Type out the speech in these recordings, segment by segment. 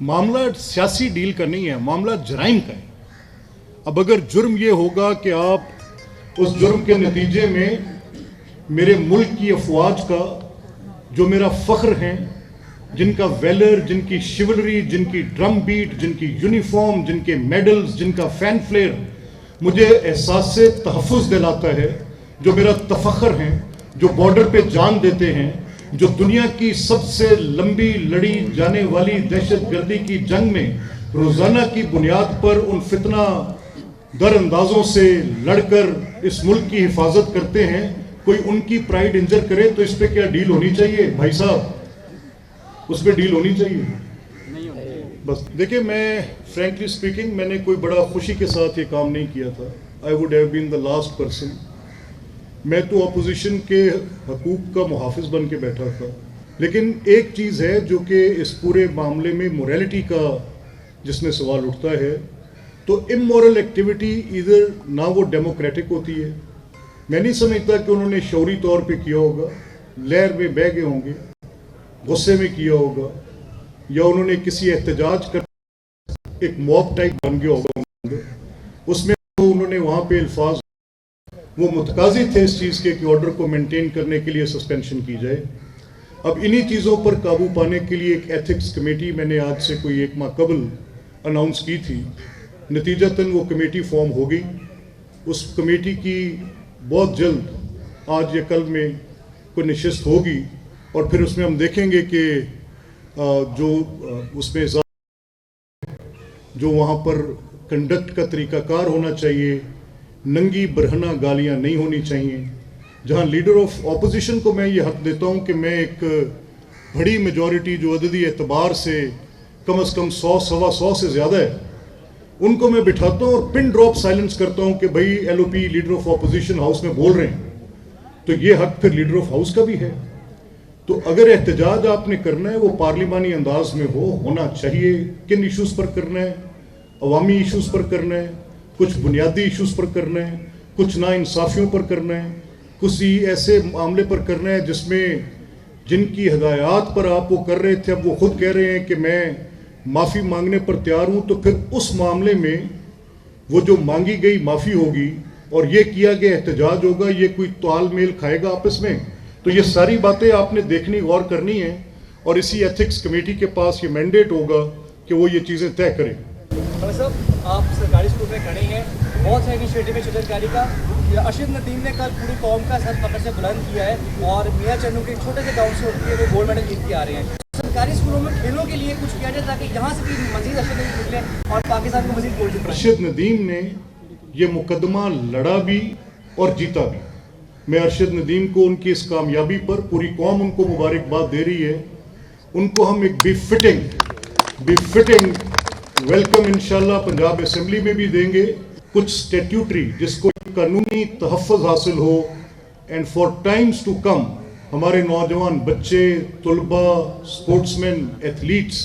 मामला सियासी डील का नहीं है, मामला जराइम का है। अब अगर जुर्म ये होगा कि आप उस जुर्म के नतीजे में मेरे मुल्क की अफवाज का जो मेरा फ़ख्र हैं, जिनका वेलर, जिनकी शिवलरी, जिनकी ड्रम बीट, जिनकी यूनिफॉर्म, जिनके मेडल्स, जिनका फैन फ्लेयर मुझे एहसास से तहफ़्फ़ुज़ दिलाता है, जो मेरा तफ़ख्र हैं, जो बॉर्डर पे जान देते हैं, जो दुनिया की सबसे लंबी लड़ी जाने वाली दहशतगर्दी की जंग में रोज़ाना की बुनियाद पर उन फितना दर अंदाजों से लड़कर इस मुल्क की हिफाजत करते हैं, कोई उनकी प्राइड इंजर करे तो इस पर क्या डील होनी चाहिए भाई साहब? उस पर डील होनी चाहिए बस। देखिए, मैं फ्रैंकली स्पीकिंग मैंने कोई बड़ा खुशी के साथ ये काम नहीं किया था। I would have been the last person. मैं तो अपोजिशन के हकूक़ का मुहाफिज बन के बैठा था। लेकिन एक चीज़ है जो कि इस पूरे मामले में मोरालिटी का जिसमें सवाल उठता है, तो इमोरल एक्टिविटी इधर ना वो डेमोक्रेटिक होती है। मैं नहीं समझता कि उन्होंने शौरी तौर पे किया होगा, लहर में बह गए होंगे, गुस्से में किया होगा, या उन्होंने किसी एहतजाज कर एक मॉब टाइप बन गया होगा, उसमें तो उन्होंने वहाँ पे अल्फाज वो मुतकाज़ी थे इस चीज़ के कि ऑर्डर को मेंटेन करने के लिए सस्पेंशन की जाए। अब इन्हीं चीज़ों पर काबू पाने के लिए एक एथिक्स कमेटी मैंने आज से कोई एक माह कबल अनाउंस की थी। नतीजतन वो कमेटी फॉर्म हो गई। उस कमेटी की बहुत जल्द आज या कल में कोई नशिस्त होगी और फिर उसमें हम देखेंगे कि जो उसमें जो वहाँ पर कंडक्ट का तरीक़ाकार होना चाहिए, नंगी बरहना गालियाँ नहीं होनी चाहिए। जहाँ लीडर ऑफ ऑपोजिशन को मैं ये हक देता हूँ कि मैं एक बड़ी मेजॉरिटी जो अददी एतबार से कम 100 सवा 100 से ज़्यादा है, उनको मैं बिठाता हूँ और पिन ड्रॉप साइलेंस करता हूँ कि भाई LOP leader of opposition house में बोल रहे हैं, तो ये हक फिर लीडर ऑफ हाउस का भी है। तो अगर एहतजाज आपने करना है वो पार्लिमानी अंदाज में होना चाहिए। किन इशूज़ पर करना है? अवामी इशूज़ पर करना है, कुछ बुनियादी इशूज़ पर करना है, कुछ नाइंसाफ़ियों पर करना है, कुछ ऐसे मामले पर करना है जिसमें जिनकी हदायत पर आप वो कर रहे थे, अब वो खुद कह रहे हैं कि मैं माफ़ी मांगने पर तैयार हूँ, तो फिर उस मामले में वो जो मांगी गई माफ़ी होगी और ये किया गया एहतजाज होगा, ये कोई तालमेल खाएगा आपस में? तो ये सारी बातें आपने देखनी, गौर करनी है, और इसी एथिक्स कमेटी के पास ये मैंडेट होगा कि वो ये चीज़ें तय करें। साहब, आप सरकारी स्कूल में खड़े हैं, बहुत सारे इनिशिएटिव है चित्रकारी का। अर्शद नदीम ने कल पूरी कौम का सर पकड़ से बुलंद किया है और मियाँ चन्नू के छोटे से गाँव से उठते हुए गोल्ड मेडल जीत के आ रहे हैं। सरकारी स्कूलों में खेलों के लिए कुछ किया जाए ताकि यहाँ से भी मजीद अर्शद नदीम निकले और पाकिस्तान को मजीद गोल्ड जीत। अर्शद नदीम ने ये मुकदमा लड़ा भी और जीता भी। मैं अर्शद नदीम को उनकी इस कामयाबी पर पूरी कौम उनको मुबारकबाद दे रही है। उनको हम एक बिफिटिंग वेलकम इंशाल्लाह पंजाब असेंबली में भी देंगे। कुछ स्टैट्यूटरी जिसको कानूनी तहफ़्फ़ुज़ हासिल हो, and for times to come हमारे नौजवान बच्चे, तलबा, स्पोर्ट्समैन, एथलीट्स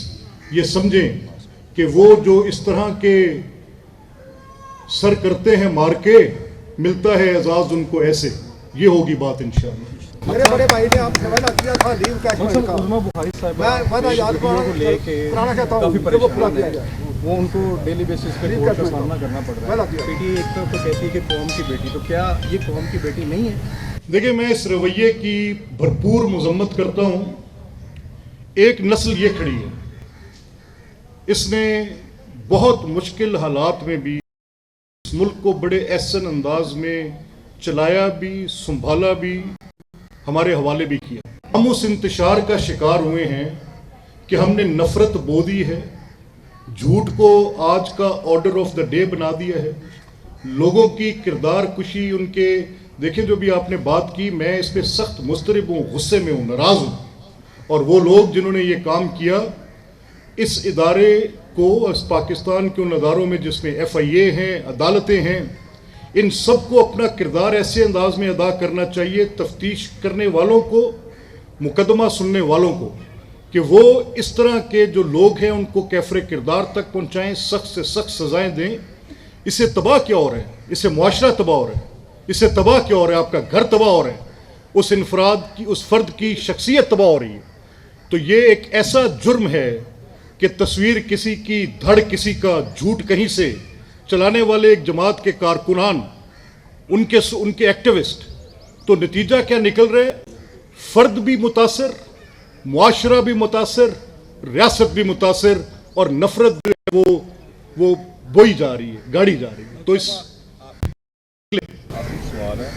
ये समझें कि वो जो इस तरह के सर करते हैं मार के, मिलता है एजाज़ उनको ऐसे, ये होगी बात इंशाअल्लाह। मेरे बड़े भाई ने आप सवाल किया था लीव कैशमेंट का, मैं वादा याद को कराना चाहता हूँ कि वो पूरा किया जाए। वो उनको डेली बेसिस पे कोर्ट का सामना करना पड़ रहा है। बेटी एक तरफ तो कहती है कि कौम की बेटी, तो क्या ये कौम की बेटी नहीं है? देखिए, मैं इस रवैये की भरपूर मजम्मत करता हूँ। एक नस्ल ये खड़ी है, इसने बहुत मुश्किल हालात में भी इस मुल्क को बड़े एहसन अंदाज में चलाया भी, संभाला भी, हमारे हवाले भी किया। हम उस इंतशार का शिकार हुए हैं कि हमने नफरत बो दी है, झूठ को आज का ऑर्डर ऑफ द डे बना दिया है, लोगों की किरदार कुशी, उनके देखें जो भी आपने बात की, मैं इस पर सख्त मुस्तरब हूँ, गुस्से में हूँ, नाराज़ हूँ। और वो लोग जिन्होंने ये काम किया, इस इदारे को, इस पाकिस्तान के उन अदारों में जिसमें FIA हैं, अदालतें हैं, इन सब को अपना किरदार ऐसे अंदाज में अदा करना चाहिए, तफ्तीश करने वालों को, मुकदमा सुनने वालों को, कि वो इस तरह के जो लोग हैं उनको कैफरे किरदार तक पहुँचाएँ, सख्त से सख्त सज़ाएँ दें। इससे तबाह क्या हो रहा है? इससे मुआशरा तबाह हो रहा है, इससे तबाह क्या हो रहा है? आपका घर तबाह हो रहा है, उस इनफराद की, उस फ़र्द की शख्सियत तबाह हो रही है। तो ये एक ऐसा जुर्म है کہ تصویر کسی کی دھڑ کسی کا جھوٹ کہیں سے چلانے والے ایک جماعت کے کارکنان ان کے ایکٹیوسٹ، تو نتیجہ کیا نکل رہے؟ فرد بھی متاثر، معاشرہ بھی متاثر، ریاست بھی متاثر، اور نفرت جو ہے وہ بوئی جا رہی ہے، گاڑی جا رہی ہے. تو اس سوال ہے،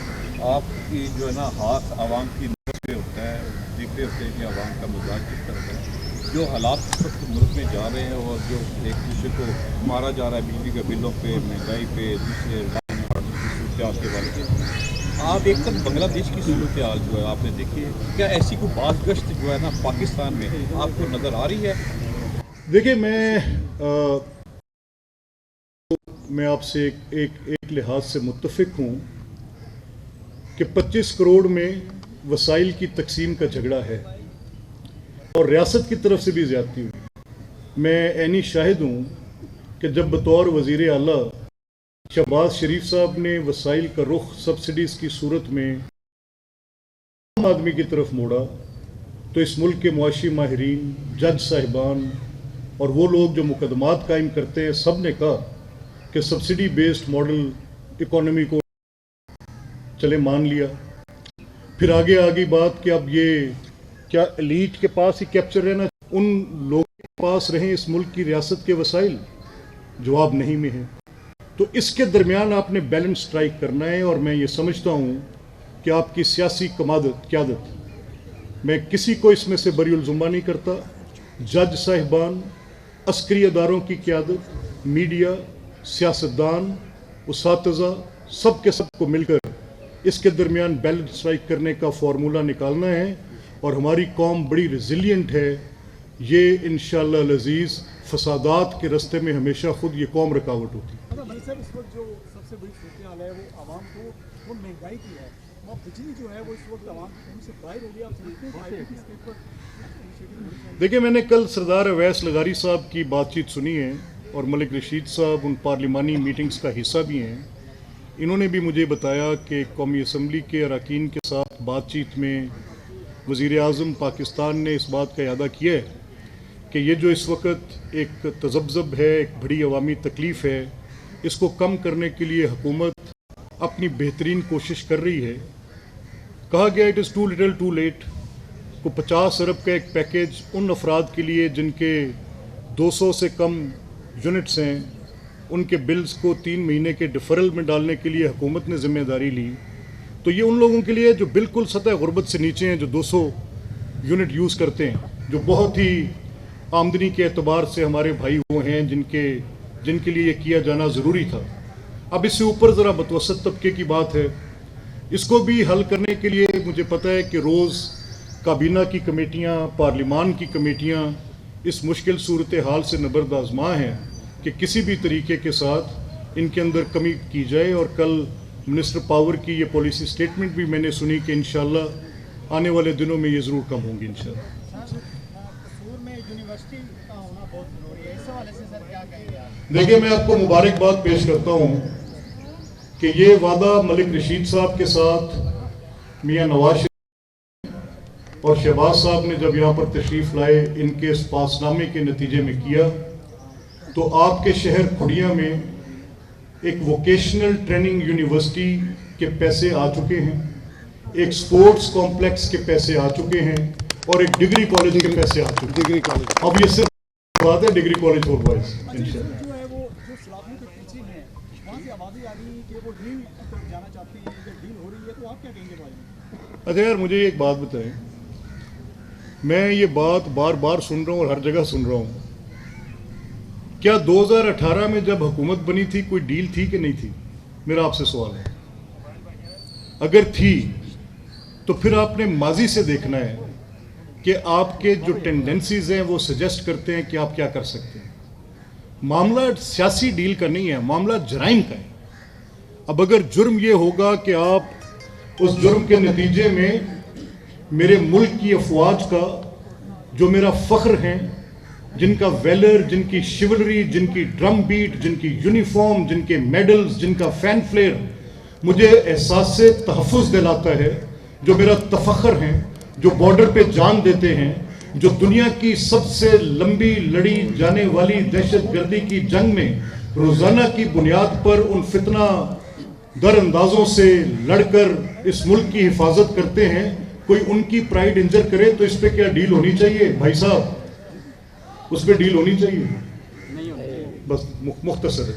آپ کی جو ہے نا ہاتھ عوام کی نظر پہ ہوتا ہے، دیکھ رہے ہوتے ہیں کہ عوام کا مزاج کس طرح کا ہے، جو حالات اس وقت ملک میں جا رہے ہیں اور جو ایک دوسرے کو مارا جا رہا ہے بجلی کے بلوں پہ، مہنگائی پہ، دوسرے صورتحال کے بارے میں، آپ ایک طرف بنگلہ دیش کی صورتحال جو ہے آپ نے دیکھی ہے، کیا ایسی کوئی باز گشت جو ہے نا پاکستان میں آپ کو نظر آ رہی ہے؟ دیکھیں، میں آپ سے ایک لحاظ سے متفق ہوں کہ 25 کروڑ میں وسائل کی تقسیم کا جھگڑا ہے اور ریاست کی طرف سے بھی زیادتی ہوئی. میں عینی شاہد ہوں کہ جب بطور وزیر اعلیٰ شہباز شریف صاحب نے وسائل کا رخ سبسڈیز کی صورت میں عام آدمی کی طرف موڑا تو اس ملک کے معاشی ماہرین، جج صاحبان اور وہ لوگ جو مقدمات قائم کرتے ہیں، سب نے کہا کہ سبسڈی بیسڈ ماڈل اکانومی کو چلے مان لیا. پھر آگے بات کہ اب یہ کیا ایلیٹ کے پاس ہی کیپچر رہنا، ان لوگوں کے پاس رہیں اس ملک کی ریاست کے وسائل؟ جواب نہیں میں ہے. تو اس کے درمیان آپ نے بیلنس سٹرائک کرنا ہے، اور میں یہ سمجھتا ہوں کہ آپ کی سیاسی قیادت، میں کسی کو اس میں سے بری الزمہ نہیں کرتا، جج صاحبان، عسکری اداروں کی قیادت، میڈیا، سیاستدان، اساتذہ، سب کے سب کو مل کر اس کے درمیان بیلنس سٹرائک کرنے کا فارمولہ نکالنا ہے. اور ہماری قوم بڑی ریزیلینٹ ہے، یہ انشاءاللہ العزیز فسادات کے راستے میں ہمیشہ خود یہ قوم رکاوٹ ہوتی ہے. ملک صاحب، اس وقت جو سب سے بڑی صورتحال ہے وہ عوام کو وہ مہنگائی کی ہے، اور بجلی جو ہے وہ اس وقت عوام کی سے باہر ہو گئی. آپ سمجھتے ہیں کہ اس کے اوپر دیکھیں، میں نے کل سردار اویس لغاری صاحب کی بات چیت سنی ہے، اور ملک رشید صاحب ان پارلیمانی میٹنگز کا حصہ بھی ہیں. انہوں نے بھی مجھے بتایا کہ قومی اسمبلی کے اراکین کے ساتھ بات چیت میں وزیر اعظم پاکستان نے اس بات کا اعادہ کیا ہے کہ یہ جو اس وقت ایک تذبذب ہے، ایک بڑی عوامی تکلیف ہے، اس کو کم کرنے کے لیے حکومت اپنی بہترین کوشش کر رہی ہے. کہا گیا it is too little too late. کو 50 ارب کا ایک پیکیج ان افراد کے لیے جن کے 200 سے کم یونٹس ہیں، ان کے بلز کو 3 مہینے کے ڈیفرل میں ڈالنے کے لیے حکومت نے ذمہ داری لی. تو یہ ان لوگوں کے لیے جو بالکل سطح غربت سے نیچے ہیں، جو 200 یونٹ یوز کرتے ہیں، جو بہت ہی آمدنی کے اعتبار سے ہمارے بھائی وہ ہیں جن کے لیے یہ کیا جانا ضروری تھا. اب اس سے اوپر ذرا متوسط طبقے کی بات ہے، اس کو بھی حل کرنے کے لیے مجھے پتہ ہے کہ روز کابینہ کی کمیٹیاں، پارلیمان کی کمیٹیاں اس مشکل صورتحال سے نبرد آزما ہیں کہ کسی بھی طریقے کے ساتھ ان کے اندر کمی کی جائے. اور کل منسٹر پاور کی یہ پالیسی سٹیٹمنٹ بھی میں نے سنی کہ انشاءاللہ آنے والے دنوں میں یہ ضرور کم ہوں گی انشاءاللہ. دیکھیں، میں آپ کو مبارکباد پیش کرتا ہوں کہ یہ وعدہ ملک رشید صاحب کے ساتھ میاں نواز شریف اور شہباز صاحب نے جب یہاں پر تشریف لائے، ان کے اس پاس نامے کے نتیجے میں کیا، تو آپ کے شہر کھڑیاں میں ایک ووکیشنل ٹریننگ یونیورسٹی کے پیسے آ چکے ہیں، ایک سپورٹس کمپلیکس کے پیسے آ چکے ہیں، اور ایک ڈگری کالج کے پیسے آ چکے ہیں. ڈگری کالج اب یہ صرف بات ہے ڈگری کالج فار بوائز انشاءاللہ. جو ہے وہ جو سلاخوں کے پیچھے ہیں، وہاں سے آوازیں آ رہی ہیں کہ وہ ڈیل جانا چاہتے ہیں، جب ڈیل ہو رہی ہے تو آپ کیا کہیں گے بھائی؟ اچھا یار، مجھے ایک بات بتائیں، میں یہ بات بار بار سن رہا ہوں اور ہر جگہ سن رہا ہوں، کیا 2018 میں جب حکومت بنی تھی کوئی ڈیل تھی کہ نہیں تھی؟ میرا آپ سے سوال ہے. اگر تھی تو پھر آپ نے ماضی سے دیکھنا ہے کہ آپ کے جو ٹینڈنسیز ہیں وہ سجیسٹ کرتے ہیں کہ آپ کیا کر سکتے ہیں. معاملہ سیاسی ڈیل کا نہیں ہے، معاملہ جرائم کا ہے. اب اگر جرم یہ ہوگا کہ آپ اس جرم کے نتیجے میں میرے ملک کی افواج کا جو میرا فخر ہیں، جن کا ویلر، جن کی شیولری، جن کی ڈرم بیٹ، جن کی یونیفارم، جن کے میڈلز، جن کا فین فلیئر مجھے احساس تحفظ دلاتا ہے، جو میرا تفخر ہیں، جو بارڈر پہ جان دیتے ہیں، جو دنیا کی سب سے لمبی لڑی جانے والی دہشت گردی کی جنگ میں روزانہ کی بنیاد پر ان فتنہ در اندازوں سے لڑ کر اس ملک کی حفاظت کرتے ہیں، کوئی ان کی پرائیڈ انجر کرے تو اس پہ کیا ڈیل ہونی چاہیے بھائی صاحب؟ اس پہ ڈیل ہونی چاہیے؟ بس مختصر ہے.